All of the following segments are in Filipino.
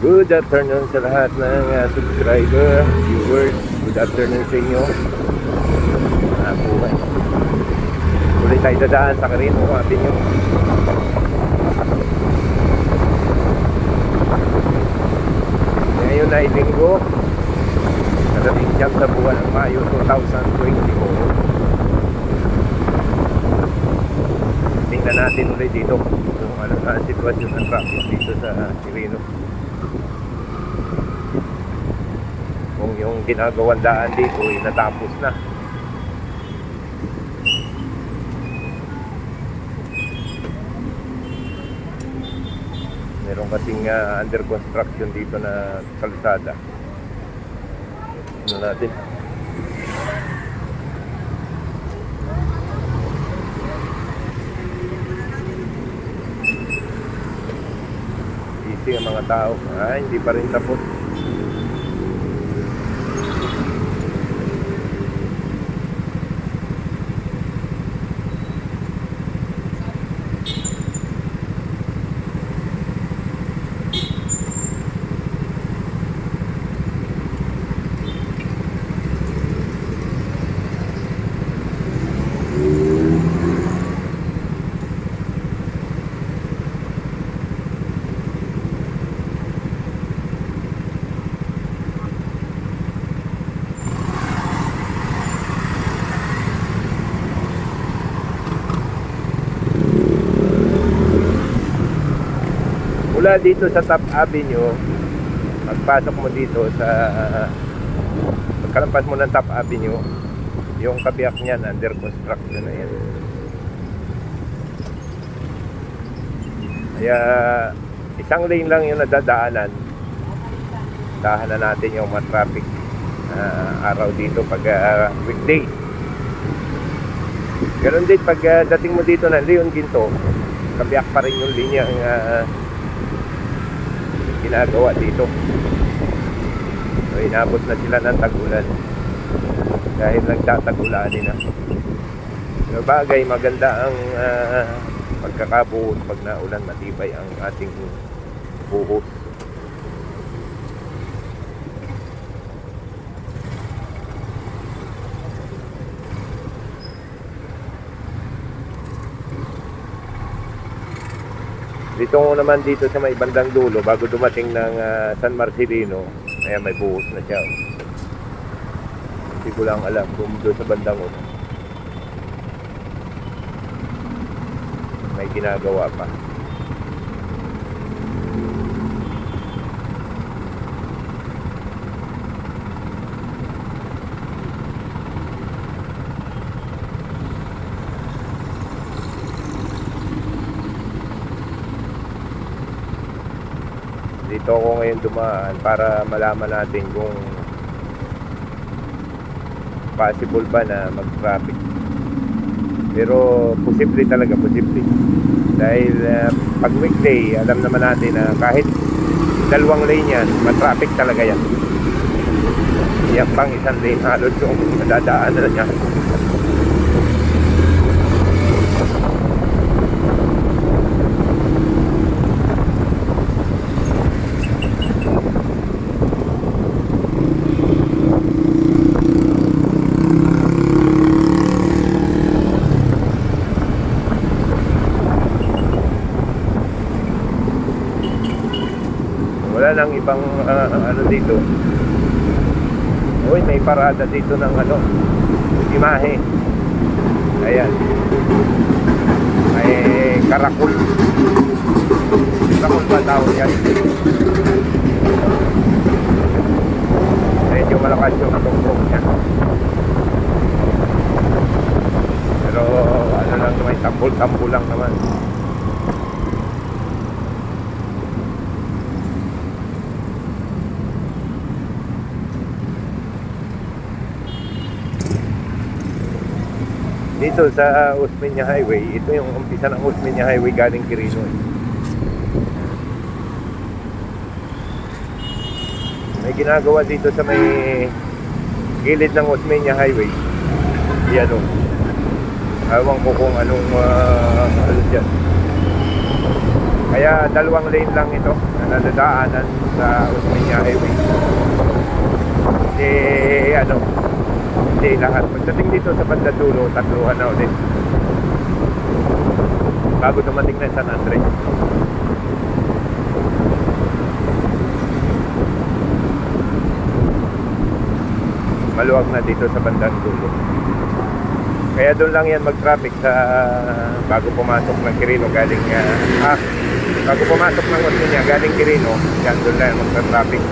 Good afternoon sa lahat ng subscriber, viewers. Good afternoon sa inyo. Buhay. Ulit tayo dadaan sa Quirino Avenue. Ngayon ay linggo, kadating siyam sa buwan ng Mayo 2024. Tingnan natin ulit dito kung ano ang sitwasyon ng traffic dito sa Quirino. Kung yung ginagawang daan dito ay natapos na. Meron kasing under construction dito na kalsada. Ano natin? Easy ang mga tao. Hindi pa rin tapos. Mula dito sa Top Avenue, pagpasok mo dito sa pagkalampas mo ng Top Avenue, yung kabiyak niyan under construction na yan. Kaya isang lane lang yung nadadaanan. Dahanan natin yung mga traffic araw dito pag weekday. Ganon din pag dating mo dito ng Leon Ginto, kabiyak pa rin yung linya ginagawa dito. So inabot na sila ng tag-ulan dahil nagtatag-ulanin na. So bagay, maganda ang pagkakabuhos pag naulan, matibay ang ating buhos. Dito naman dito sa may bandang dulo, bago dumating ng San Marcelino, ayan, may buhos na siya. Hindi ko lang alam kung doon sa bandang ulo may ginagawa pa. Dito ako ngayon dumaan para malaman natin kung possible ba na mag-traffic. Pero posible talaga, posible. Dahil pag weekday, alam naman natin na kahit dalawang lane yan, ma-traffic talaga yan. Yan pang isang lane halos yung madadaan na niya. Wala nang ibang ano dito. Uy, may parada dito ng imahe. Ayan. May karakul. Karakul ba tawag yan? Medyo malakas yung tungkong niya. Pero ano lang naman, tambol-tambol lang naman. Dito sa Osmeña Highway, ito yung umpisa ng Osmeña Highway galing Quirino. May ginagawa dito sa may gilid ng Osmeña Highway. Yan o. Ewan ko kung anong ano dyan. Kaya Kaya dalawang lane lang ito na nadadaanan sa Osmeña Highway. Ano, hindi lahat. Pagdating dito sa banda dulo, tatluhan na ulit bago dumating na San Andres. Maluwag na dito sa bandang dulo. Kaya doon lang yan mag-traffic sa bago pumasok ng Quirino galing bago pumasok ng Osmeña galing Quirino, yan doon lang mag-traffic.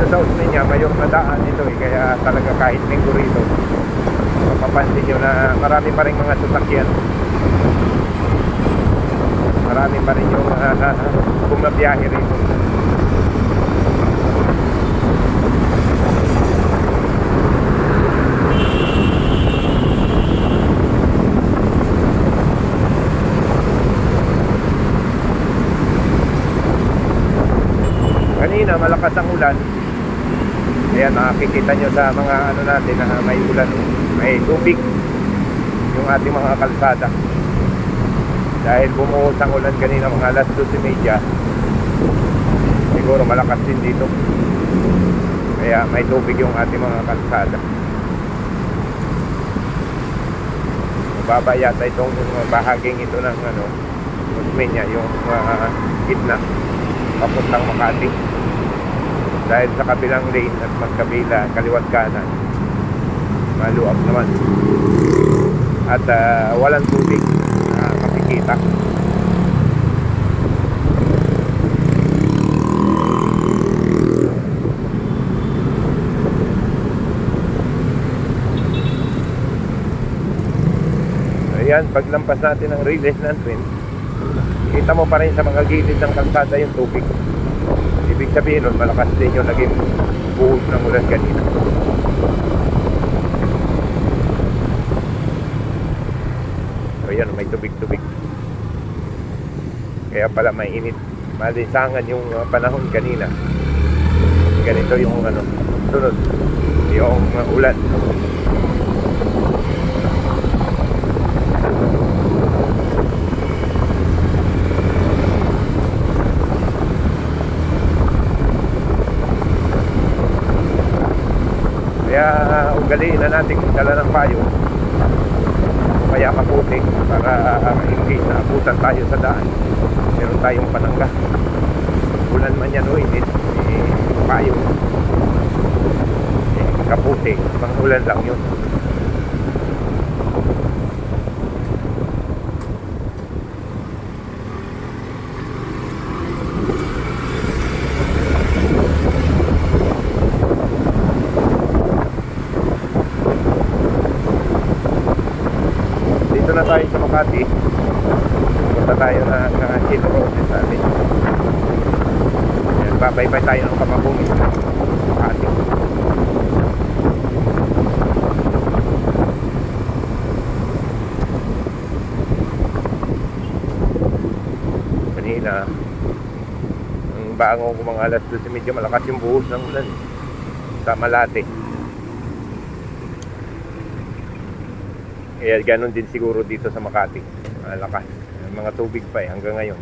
Sa Osmeña mayroong nadaan ito kaya talaga kahit linggo rito mapapansin nyo na marami pa rin mga sasakyan, marami pa rin yung bumabiyahe rito. Kanina malakas ang ulan. Ayan, nakikita nyo sa mga ano natin na may ulan, may tubig yung ating mga kalsada. Dahil bumuhos ang ulan kanina mga alas 12:30. Siguro malakas din dito. Kaya may tubig yung ating mga kalsada. Mababa yata itong bahaging ito ng Osmeña, yung gitna papuntang Makati. Dahil sa kabilang lane at magkabila, kaliwat kanan, maluwag naman. At walang tubig na makikita. Ayan, paglampas natin ng release ng train, kita mo pa rin sa mga gilid ng kalsada yung tubig. Ibig sabihin nun, malakas din yung naging buhos ng ulan kanina. So yan, may tubig-tubig. Kaya pala may init. Malisangan yung panahon kanina. Ganito yung sunod. Yung ulan. Kaya ugaliin na natin dala ng payo kaya kaputi para hindi naabutan tayo sa daan. Meron tayong panangga. Ulan man yan o init, payo, kaputi, pang ulan lang yun. Na tayo sa Makati, punta tayo ng Chino Roses natin. Babaybay tayo ng Kamabungin sa Makati. Kanina ang bango ko mga alas 12:30, malakas yung buhos ng ulan sa Malate. Kaya ganun din siguro dito sa Makati. Malakas. Mga tubig pa hanggang ngayon.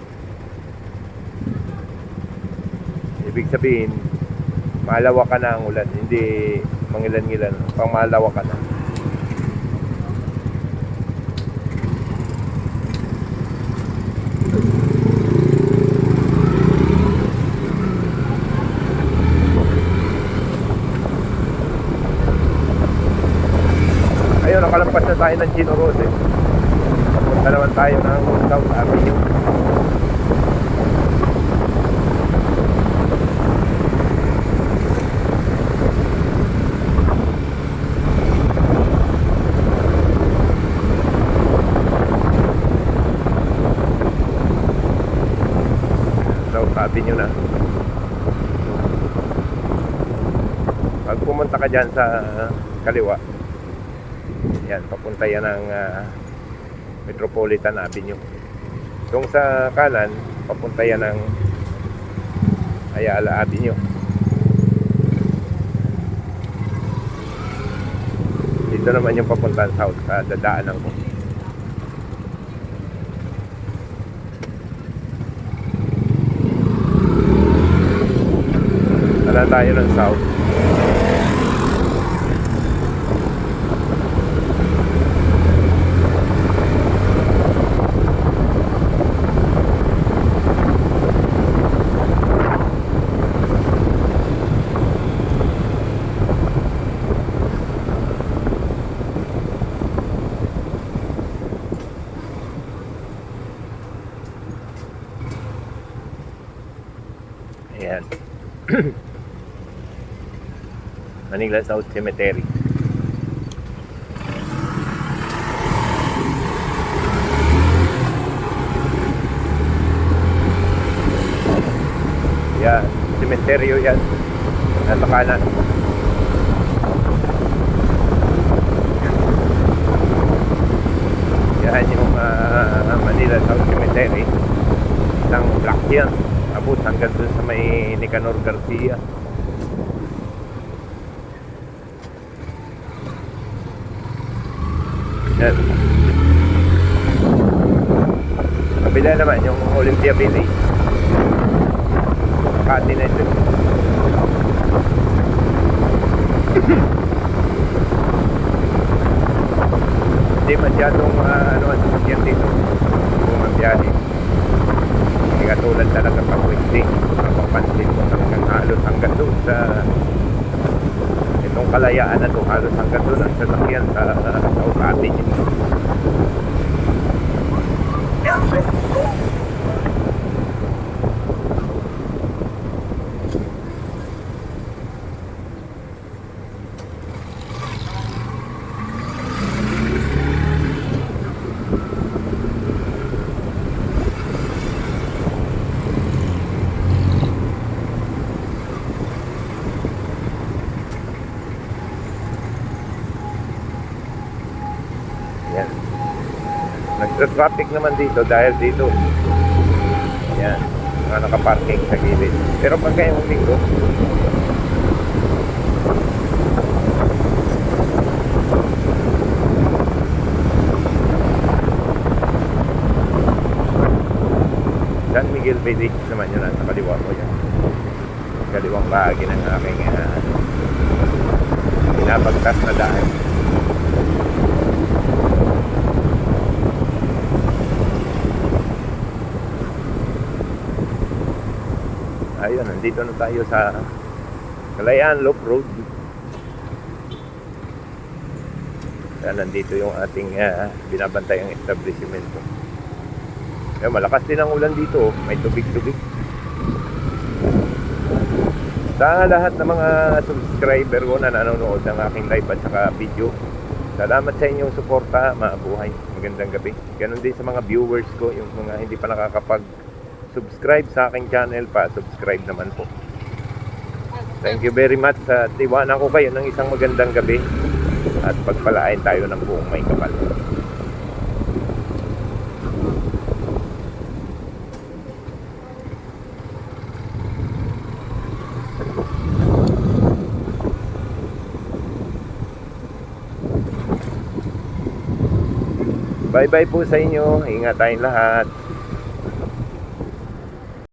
Ibig sabihin, malawakan na ang ulan. Hindi mangilan-ngilan. Pang malawakan na. Ayun, nakalampas na tayo ng Chino Roses. Punta naman tayo ng South Avenue. South Avenue na. Pag pumunta ka dyan sa kaliwa, yan, papunta yan ng Metropolitan Avenue. Yung sa kanan, papunta yan ng Ayala Avenue. Dito naman yung papuntang south sa dadaanan ko. Tala tayo ng south. Ayan. Manila South Cemetery. Yan, cemeteryo yan. Nasa kanan. Yan yung Manila South Cemetery. Isang block yan. Abot hanggang dun sa may Nicanor Garcia. Yan. Kabila naman yung Olympia Village. Makati na ito. Hindi masyadong sasakyan dito kung ang biyahe. Hindi katulad talaga pag weekday. Mapapansin mo talagang halos hanggang doon sa itong Kalayaan na to, halos hanggang doon ang sasakyan sa South Avenue. Yan. Nagtra-traffic naman dito dahil dito. Yan. Mga nakaparking sa gilid. Pero pagka yung linggo, San Miguel Village naman yun sa kaliwa ko yan. Kaliwang bahagi ng aking pinabagtas na daan. Ayun, nandito na tayo sa Kalayaan Loop Road. Kaya nandito yung ating binabantayang establishmento. Kaya malakas din ang ulan dito, may tubig-tubig. Sa lahat ng mga subscriber ko na nanonood ng aking live at saka video, salamat sa inyong suporta, mabuhay. Magandang gabi. Ganon din sa mga viewers ko, yung mga hindi pa nakakapag-subscribe sa aking channel pa, subscribe naman po. Thank you very much. Iwanan ko kayo ng isang magandang gabi at pagpalain tayo ng buong may kapal. Bye-bye po sa inyo. Ingat tayong lahat.